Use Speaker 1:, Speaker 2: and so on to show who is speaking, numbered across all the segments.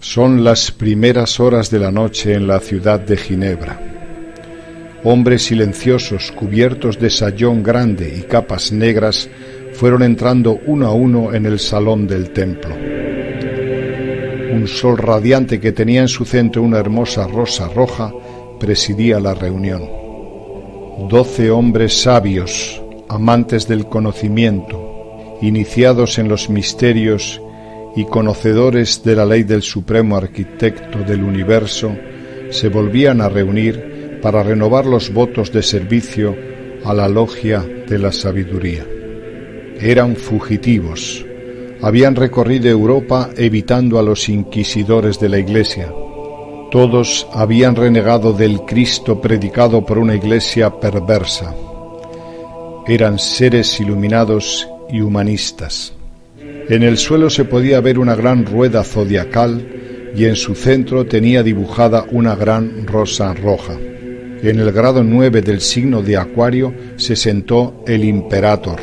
Speaker 1: Son las primeras horas de la noche en la ciudad de Ginebra. Hombres silenciosos, cubiertos de sayón grande y capas negras, fueron entrando uno a uno en el salón del templo. Un sol radiante que tenía en su centro una hermosa rosa roja presidía la reunión. 12 hombres sabios, amantes del conocimiento, iniciados en los misterios y conocedores de la ley del supremo arquitecto del universo, se volvían a reunir para renovar los votos de servicio a la logia de la sabiduría. Eran fugitivos. Habían recorrido Europa evitando a los inquisidores de la Iglesia. Todos habían renegado del Cristo predicado por una Iglesia perversa. Eran seres iluminados y humanistas. En el suelo se podía ver una gran rueda zodiacal y en su centro tenía dibujada una gran rosa roja. En el grado 9 del signo de Acuario se sentó el Imperator,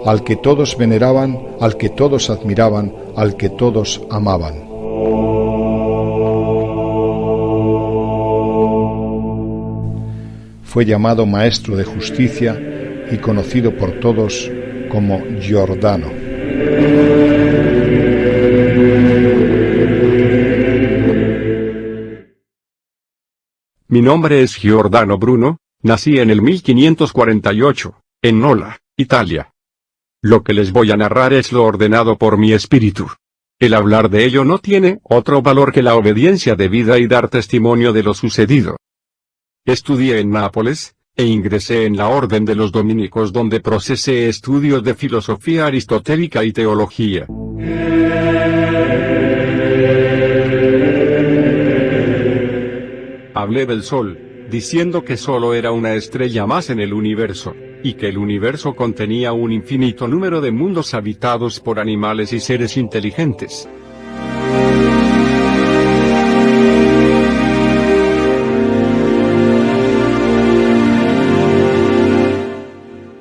Speaker 1: al que todos veneraban, al que todos admiraban, al que todos amaban. Fue llamado Maestro de Justicia y conocido por todos como Giordano.
Speaker 2: Mi nombre es Giordano Bruno, nací en el 1548, en Nola, Italia. Lo que les voy a narrar es lo ordenado por mi espíritu. El hablar de ello no tiene otro valor que la obediencia debida y dar testimonio de lo sucedido. Estudié en Nápoles, e ingresé en la orden de los dominicos donde procesé estudios de filosofía aristotélica y teología. Hablé del Sol, diciendo que solo era una estrella más en el universo, y que el universo contenía un infinito número de mundos habitados por animales y seres inteligentes.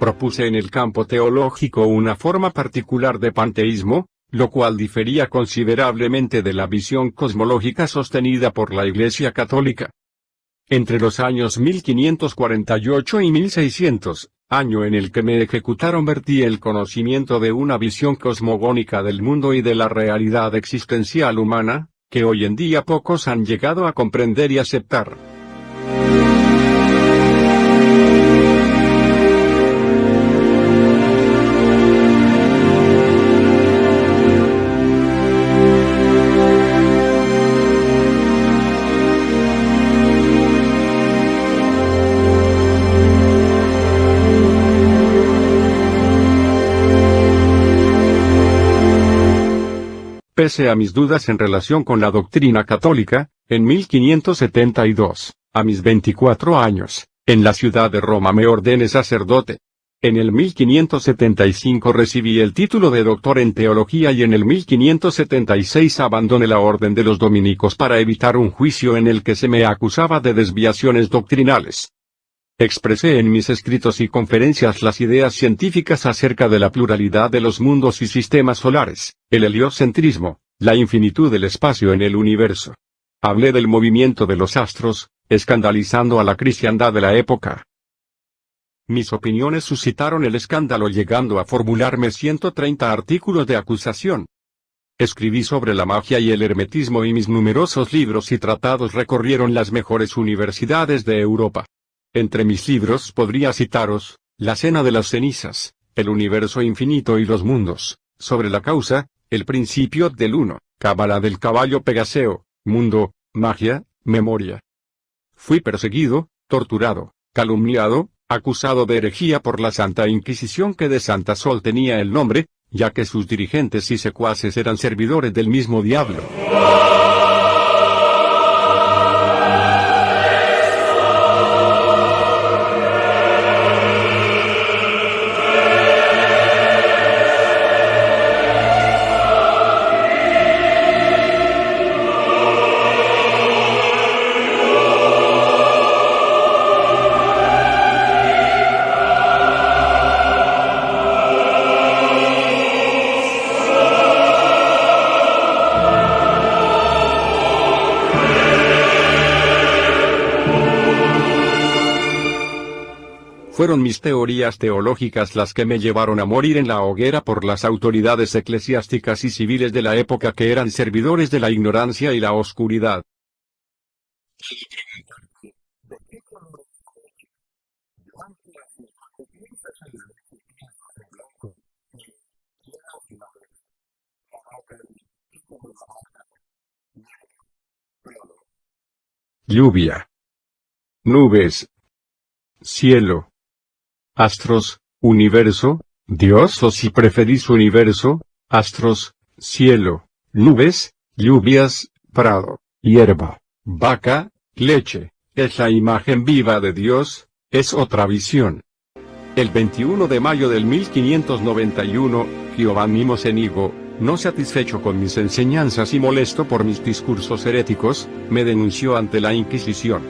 Speaker 2: Propuse en el campo teológico una forma particular de panteísmo, lo cual difería considerablemente de la visión cosmológica sostenida por la Iglesia Católica. Entre los años 1548 y 1600, año en el que me ejecutaron, vertí el conocimiento de una visión cosmogónica del mundo y de la realidad existencial humana, que hoy en día pocos han llegado a comprender y aceptar. Pese a mis dudas en relación con la doctrina católica, en 1572, a mis 24 años, en la ciudad de Roma me ordené sacerdote. En el 1575 recibí el título de doctor en teología y en el 1576 abandoné la orden de los dominicos para evitar un juicio en el que se me acusaba de desviaciones doctrinales. Expresé en mis escritos y conferencias las ideas científicas acerca de la pluralidad de los mundos y sistemas solares, el heliocentrismo, la infinitud del espacio en el universo. Hablé del movimiento de los astros, escandalizando a la cristiandad de la época. Mis opiniones suscitaron el escándalo, llegando a formularme 130 artículos de acusación. Escribí sobre la magia y el hermetismo y mis numerosos libros y tratados recorrieron las mejores universidades de Europa. Entre mis libros podría citaros, La Cena de las Cenizas, El Universo Infinito y los Mundos, Sobre la Causa, El Principio del Uno, Cábala del Caballo Pegaseo, Mundo, Magia, Memoria. Fui perseguido, torturado, calumniado, acusado de herejía por la Santa Inquisición, que de Santa Sol tenía el nombre, ya que sus dirigentes y secuaces eran servidores del mismo diablo. fueron mis teorías teológicas las que me llevaron a morir en la hoguera por las autoridades eclesiásticas y civiles de la época que eran servidores de la ignorancia y la oscuridad. Lluvia. Nubes. Cielo. Astros, universo, Dios, o si preferís universo, astros, cielo, nubes, lluvias, prado, hierba, vaca, leche, es la imagen viva de Dios, es otra visión. El 21 de mayo del 1591, Giovanni Mocenigo, no satisfecho con mis enseñanzas y molesto por mis discursos heréticos, me denunció ante la Inquisición.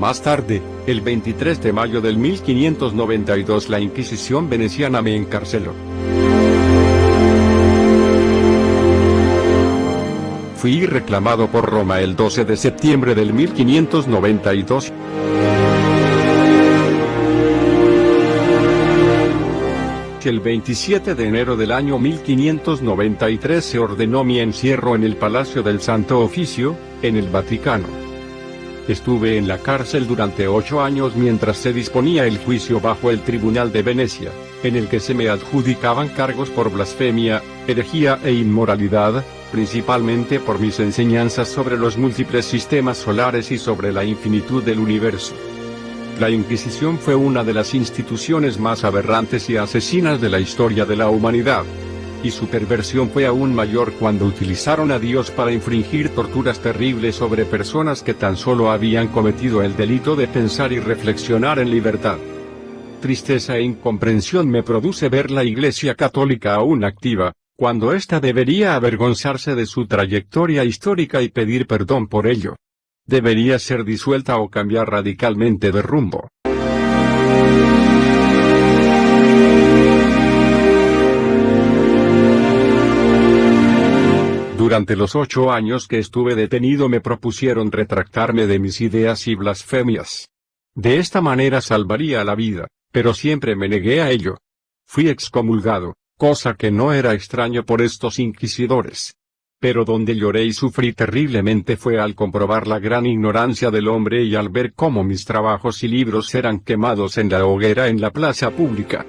Speaker 2: Más tarde, el 23 de mayo del 1592 la Inquisición veneciana me encarceló. Fui reclamado por Roma el 12 de septiembre del 1592. El 27 de enero del año 1593 se ordenó mi encierro en el Palacio del Santo Oficio, en el Vaticano. Estuve en la cárcel durante 8 años mientras se disponía el juicio bajo el Tribunal de Venecia, en el que se me adjudicaban cargos por blasfemia, herejía e inmoralidad, principalmente por mis enseñanzas sobre los múltiples sistemas solares y sobre la infinitud del universo. La Inquisición fue una de las instituciones más aberrantes y asesinas de la historia de la humanidad. Y su perversión fue aún mayor cuando utilizaron a Dios para infringir torturas terribles sobre personas que tan solo habían cometido el delito de pensar y reflexionar en libertad. Tristeza e incomprensión me produce ver la Iglesia Católica aún activa, cuando ésta debería avergonzarse de su trayectoria histórica y pedir perdón por ello. Debería ser disuelta o cambiar radicalmente de rumbo. Durante los 8 años que estuve detenido me propusieron retractarme de mis ideas y blasfemias. De esta manera salvaría la vida, pero siempre me negué a ello. Fui excomulgado, cosa que no era extraño por estos inquisidores. Pero donde lloré y sufrí terriblemente fue al comprobar la gran ignorancia del hombre y al ver cómo mis trabajos y libros eran quemados en la hoguera en la plaza pública.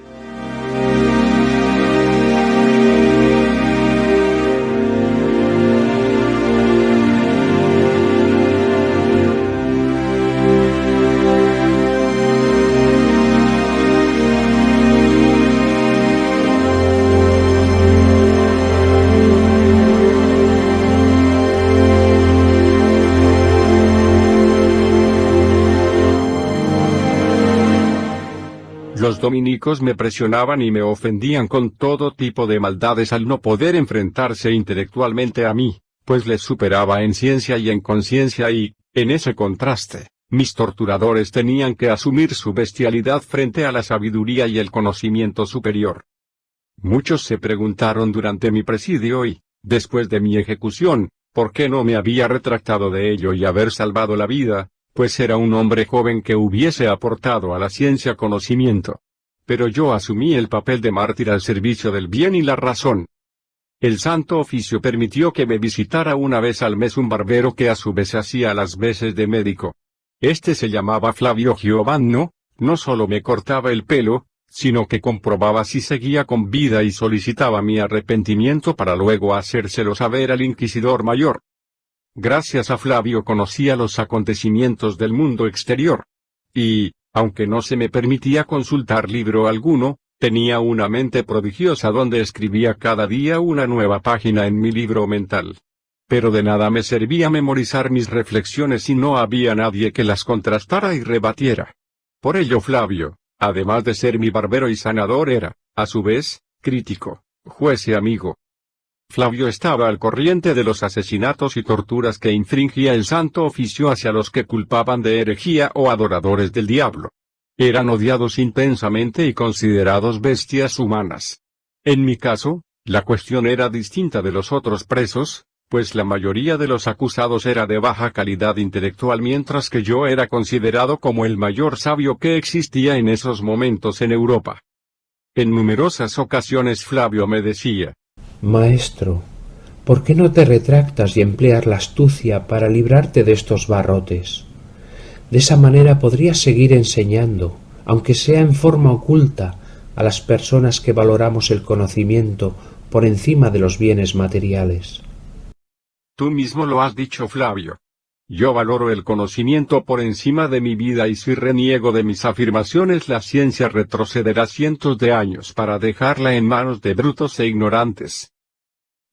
Speaker 2: Los dominicos me presionaban y me ofendían con todo tipo de maldades al no poder enfrentarse intelectualmente a mí, pues les superaba en ciencia y en conciencia y, en ese contraste, mis torturadores tenían que asumir su bestialidad frente a la sabiduría y el conocimiento superior. Muchos se preguntaron durante mi presidio y, después de mi ejecución, por qué no me había retractado de ello y haber salvado la vida, pues era un hombre joven que hubiese aportado a la ciencia conocimiento. Pero yo asumí el papel de mártir al servicio del bien y la razón. El Santo Oficio permitió que me visitara una vez al mes un barbero que a su vez hacía las veces de médico. Este se llamaba Flavio Giovanno, no solo me cortaba el pelo, sino que comprobaba si seguía con vida y solicitaba mi arrepentimiento para luego hacérselo saber al inquisidor mayor. Gracias a Flavio conocía los acontecimientos del mundo exterior. Y, aunque no se me permitía consultar libro alguno, tenía una mente prodigiosa donde escribía cada día una nueva página en mi libro mental. Pero de nada me servía memorizar mis reflexiones si no había nadie que las contrastara y rebatiera. Por ello Flavio, además de ser mi barbero y sanador era, a su vez, crítico, juez y amigo. Flavio estaba al corriente de los asesinatos y torturas que infringía el Santo Oficio hacia los que culpaban de herejía o adoradores del diablo. Eran odiados intensamente y considerados bestias humanas. En mi caso, la cuestión era distinta de los otros presos, pues la mayoría de los acusados era de baja calidad intelectual mientras que yo era considerado como el mayor sabio que existía en esos momentos en Europa. En numerosas ocasiones Flavio me decía:
Speaker 3: Maestro, ¿por qué no te retractas y empleas la astucia para librarte de estos barrotes? De esa manera podrías seguir enseñando, aunque sea en forma oculta, a las personas que valoramos el conocimiento por encima de los bienes materiales.
Speaker 2: Tú mismo lo has dicho, Flavio. Yo valoro el conocimiento por encima de mi vida y si reniego de mis afirmaciones la ciencia retrocederá cientos de años para dejarla en manos de brutos e ignorantes.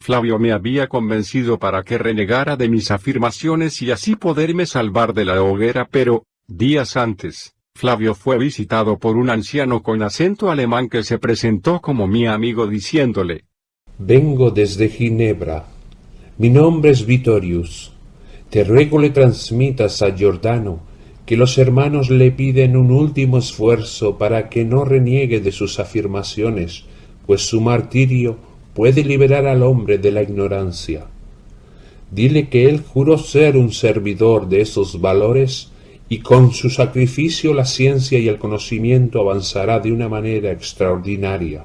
Speaker 2: Flavio me había convencido para que renegara de mis afirmaciones y así poderme salvar de la hoguera, pero, días antes, Flavio fue visitado por un anciano con acento alemán que se presentó como mi amigo diciéndole:
Speaker 3: Vengo desde Ginebra. Mi nombre es Vitorius. Te ruego le transmitas a Giordano que los hermanos le piden un último esfuerzo para que no reniegue de sus afirmaciones, pues su martirio puede liberar al hombre de la ignorancia. Dile que él juró ser un servidor de esos valores y con su sacrificio la ciencia y el conocimiento avanzará de una manera extraordinaria.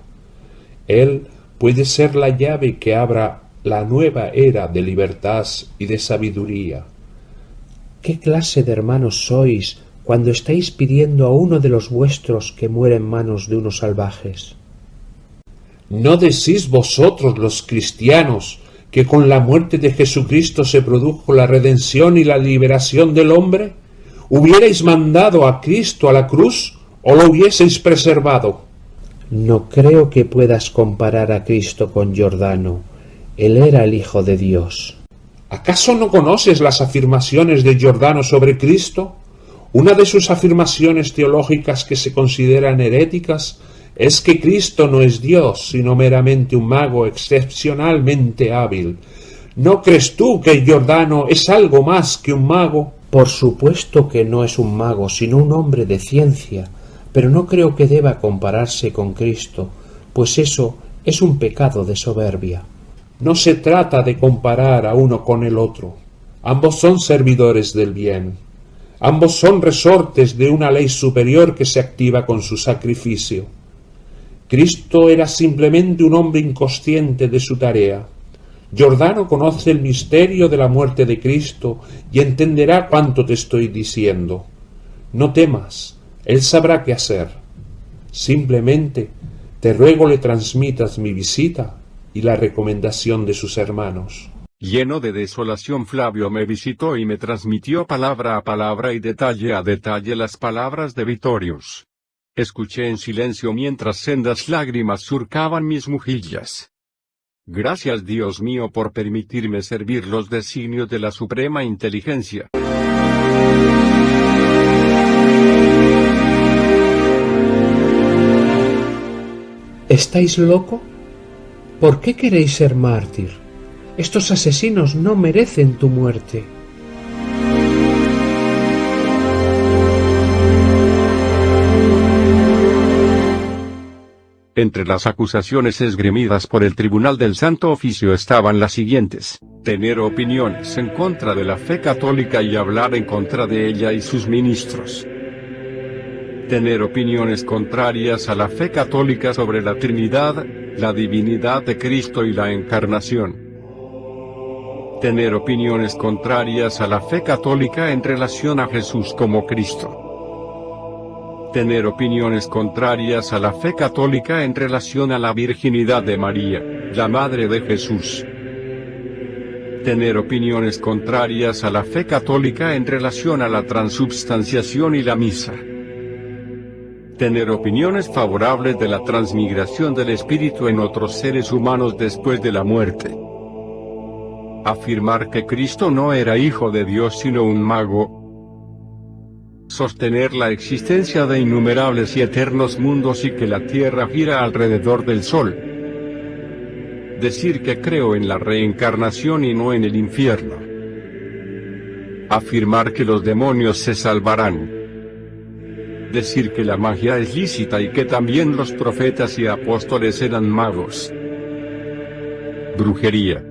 Speaker 3: Él puede ser la llave que abra la nueva era de libertad y de sabiduría. ¿Qué clase de hermanos sois cuando estáis pidiendo a uno de los vuestros que muera en manos de unos salvajes? ¿No decís vosotros los cristianos que con la muerte de Jesucristo se produjo la redención y la liberación del hombre? ¿Hubierais mandado a Cristo a la cruz o lo hubieseis preservado? No creo que puedas comparar a Cristo con Giordano. Él era el Hijo de Dios. ¿Acaso no conoces las afirmaciones de Giordano sobre Cristo? Una de sus afirmaciones teológicas que se consideran heréticas es que Cristo no es Dios, sino meramente un mago excepcionalmente hábil. ¿No crees tú que Giordano es algo más que un mago? Por supuesto que no es un mago, sino un hombre de ciencia, pero no creo que deba compararse con Cristo, pues eso es un pecado de soberbia. No se trata de comparar a uno con el otro. Ambos son servidores del bien. Ambos son resortes de una ley superior que se activa con su sacrificio. Cristo era simplemente un hombre inconsciente de su tarea. Giordano conoce el misterio de la muerte de Cristo y entenderá cuánto te estoy diciendo. No temas, él sabrá qué hacer. Simplemente te ruego le transmitas mi visita y la recomendación de sus hermanos.
Speaker 2: Lleno de desolación, Flavio me visitó y me transmitió palabra a palabra y detalle a detalle las palabras de Vitorius. Escuché en silencio mientras sendas lágrimas surcaban mis mejillas. Gracias, Dios mío, por permitirme servir los designios de la suprema inteligencia.
Speaker 3: ¿Estáis loco? ¿Por qué queréis ser mártir? Estos asesinos no merecen tu muerte.
Speaker 2: Entre las acusaciones esgrimidas por el Tribunal del Santo Oficio estaban las siguientes: tener opiniones en contra de la fe católica y hablar en contra de ella y sus ministros. Tener opiniones contrarias a la fe católica sobre la Trinidad, la divinidad de Cristo y la Encarnación. Tener opiniones contrarias a la fe católica en relación a Jesús como Cristo. Tener opiniones contrarias a la fe católica en relación a la virginidad de María, la Madre de Jesús. Tener opiniones contrarias a la fe católica en relación a la transubstanciación y la misa. Tener opiniones favorables de la transmigración del espíritu en otros seres humanos después de la muerte. Afirmar que Cristo no era hijo de Dios sino un mago. Sostener la existencia de innumerables y eternos mundos y que la Tierra gira alrededor del Sol. Decir que creo en la reencarnación y no en el infierno. Afirmar que los demonios se salvarán. Decir que la magia es lícita y que también los profetas y apóstoles eran magos. Brujería.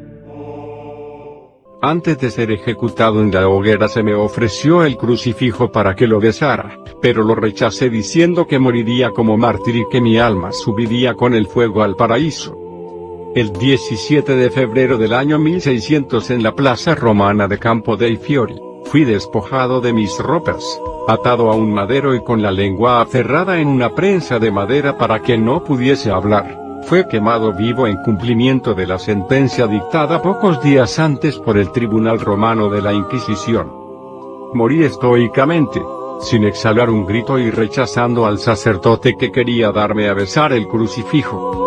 Speaker 2: Antes de ser ejecutado en la hoguera se me ofreció el crucifijo para que lo besara, pero lo rechacé diciendo que moriría como mártir y que mi alma subiría con el fuego al paraíso. El 17 de febrero del año 1600 en la plaza romana de Campo dei Fiori, fui despojado de mis ropas, atado a un madero y con la lengua aferrada en una prensa de madera para que no pudiese hablar. Fue quemado vivo en cumplimiento de la sentencia dictada pocos días antes por el Tribunal Romano de la Inquisición. Morí estoicamente, sin exhalar un grito y rechazando al sacerdote que quería darme a besar el crucifijo.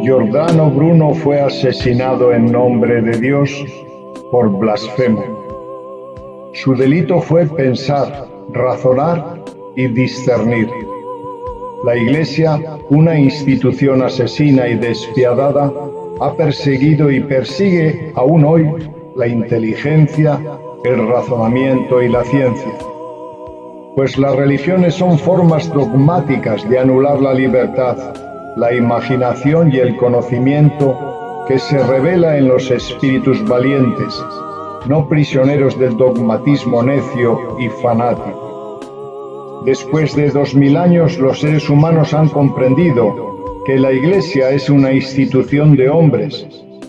Speaker 1: Giordano Bruno fue asesinado en nombre de Dios por blasfemo. Su delito fue pensar, razonar y discernir. La Iglesia, una institución asesina y despiadada, ha perseguido y persigue aún hoy la inteligencia, el razonamiento y la ciencia. Pues las religiones son formas dogmáticas de anular la libertad, la imaginación y el conocimiento que se revela en los espíritus valientes, no prisioneros del dogmatismo necio y fanático. Después de 2000 años, los seres humanos han comprendido que la Iglesia es una institución de hombres,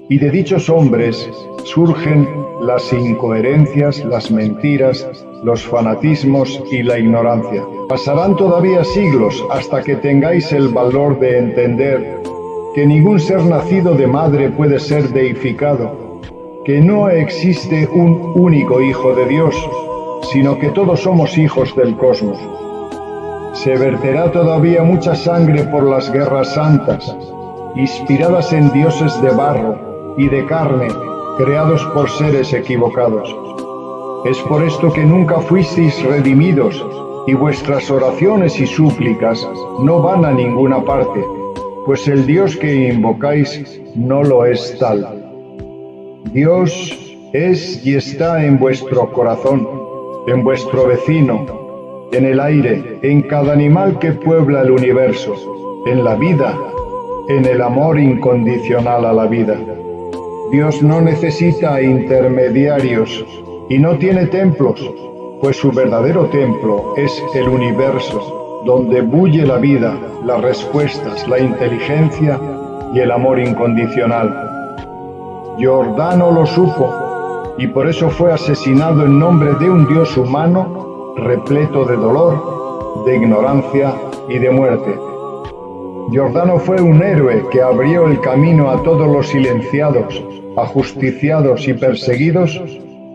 Speaker 1: y de dichos hombres surgen las incoherencias, las mentiras, los fanatismos y la ignorancia. Pasarán todavía siglos hasta que tengáis el valor de entender que ningún ser nacido de madre puede ser deificado, que no existe un único Hijo de Dios, sino que todos somos hijos del cosmos. Se verterá todavía mucha sangre por las guerras santas, inspiradas en dioses de barro y de carne, creados por seres equivocados. Es por esto que nunca fuisteis redimidos, y vuestras oraciones y súplicas no van a ninguna parte, pues el Dios que invocáis no lo es tal. Dios es y está en vuestro corazón, en vuestro vecino, en el aire, en cada animal que puebla el universo, en la vida, en el amor incondicional a la vida. Dios no necesita intermediarios y no tiene templos, pues su verdadero templo es el universo, donde bulle la vida, las respuestas, la inteligencia y el amor incondicional. Giordano lo supo, y por eso fue asesinado en nombre de un Dios humano repleto de dolor, de ignorancia y de muerte. Giordano fue un héroe que abrió el camino a todos los silenciados, ajusticiados y perseguidos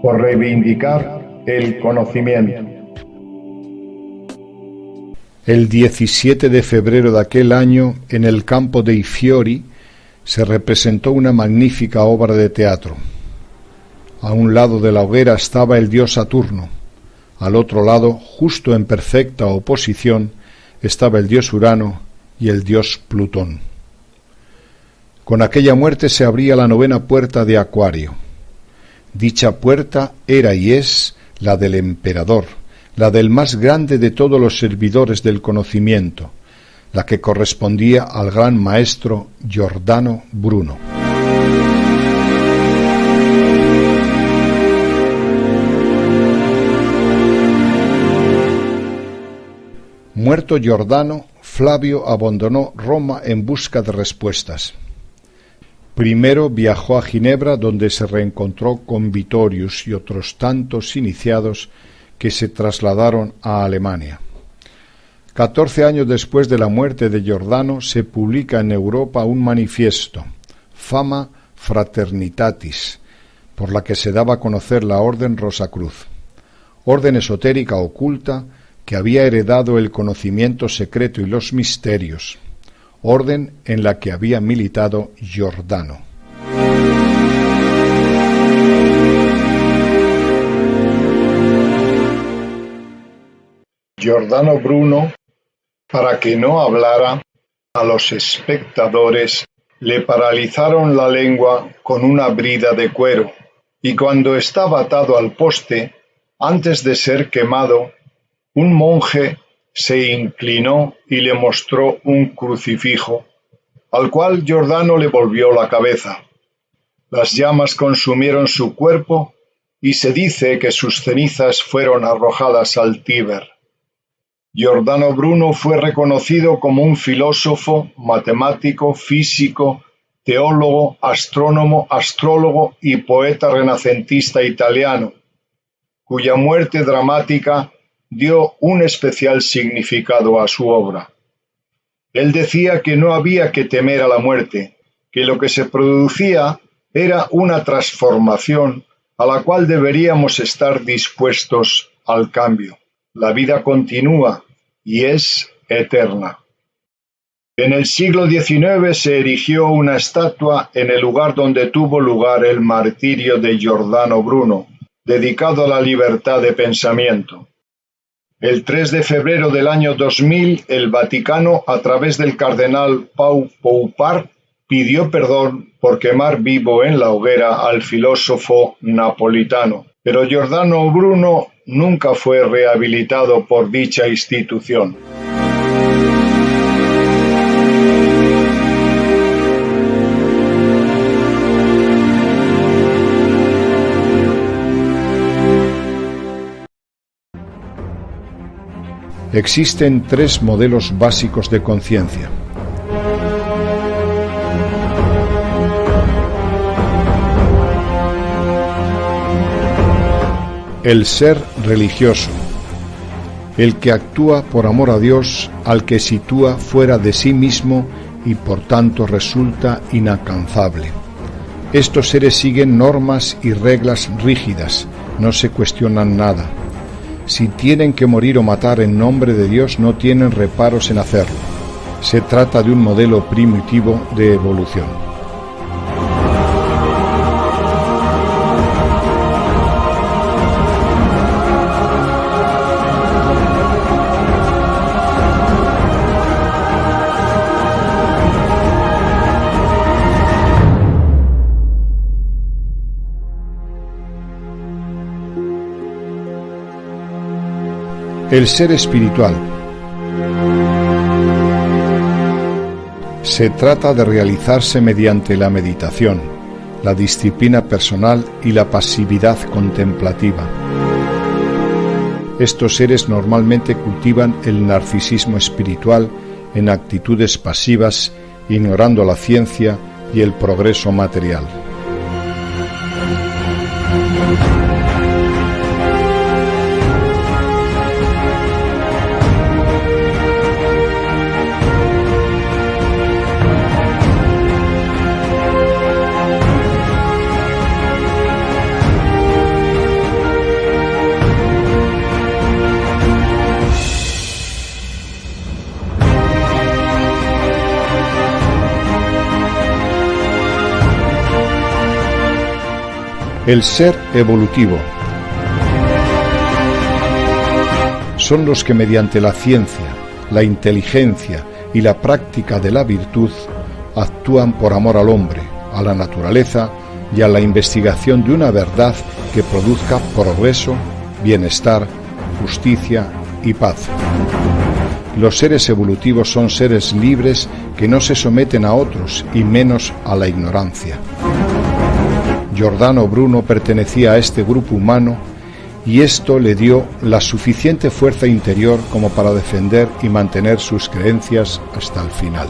Speaker 1: por reivindicar el conocimiento.
Speaker 4: El 17 de febrero de aquel año, en el Campo dei Fiori, se representó una magnífica obra de teatro. A un lado de la hoguera estaba el dios Saturno, al otro lado, justo en perfecta oposición, estaba el dios Urano y el dios Plutón. Con aquella muerte se abría la 9ª puerta de Acuario. Dicha puerta era y es la del emperador, la del más grande de todos los servidores del conocimiento, la que correspondía al gran maestro Giordano Bruno. Muerto Giordano, Flavio abandonó Roma en busca de respuestas. Primero viajó a Ginebra, donde se reencontró con Vittorius y otros tantos iniciados que se trasladaron a Alemania. 14 años después de la muerte de Giordano se publica en Europa un manifiesto, Fama
Speaker 1: Fraternitatis, por la que se daba a conocer la Orden Rosacruz, orden esotérica oculta que había heredado el conocimiento secreto y los misterios, orden en la que había militado Giordano.
Speaker 4: Giordano Bruno, para que no hablara, a los espectadores le paralizaron la lengua con una brida de cuero, y cuando estaba atado al poste, antes de ser quemado, un monje se inclinó y le mostró un crucifijo, al cual Giordano le volvió la cabeza. Las llamas consumieron su cuerpo y se dice que sus cenizas fueron arrojadas al Tíber. Giordano Bruno fue reconocido como un filósofo, matemático, físico, teólogo, astrónomo, astrólogo y poeta renacentista italiano, cuya muerte dramática dio un especial significado a su obra. Él decía que no había que temer a la muerte, que lo que se producía era una transformación a la cual deberíamos estar dispuestos al cambio. La vida continúa y es eterna. En el siglo XIX se erigió una estatua en el lugar donde tuvo lugar el martirio de Giordano Bruno, dedicado a la libertad de pensamiento. El 3 de febrero del año 2000, el Vaticano, a través del cardenal Pau Poupart, pidió perdón por quemar vivo en la hoguera al filósofo napolitano, pero Giordano Bruno nunca fue rehabilitado por dicha institución.
Speaker 1: Existen tres modelos básicos de conciencia. El ser religioso, el que actúa por amor a Dios, al que sitúa fuera de sí mismo y por tanto resulta inalcanzable. Estos seres siguen normas y reglas rígidas, no se cuestionan nada. Si tienen que morir o matar en nombre de Dios, no tienen reparos en hacerlo. Se trata de un modelo primitivo de evolución. El ser espiritual. Se trata de realizarse mediante la meditación, la disciplina personal y la pasividad contemplativa. Estos seres normalmente cultivan el narcisismo espiritual en actitudes pasivas, ignorando la ciencia y el progreso material. El ser evolutivo. Son los que mediante la ciencia, la inteligencia y la práctica de la virtud actúan por amor al hombre, a la naturaleza y a la investigación de una verdad que produzca progreso, bienestar, justicia y paz. Los seres evolutivos son seres libres que no se someten a otros y menos a la ignorancia. Giordano Bruno pertenecía a este grupo humano y esto le dio la suficiente fuerza interior como para defender y mantener sus creencias hasta el final.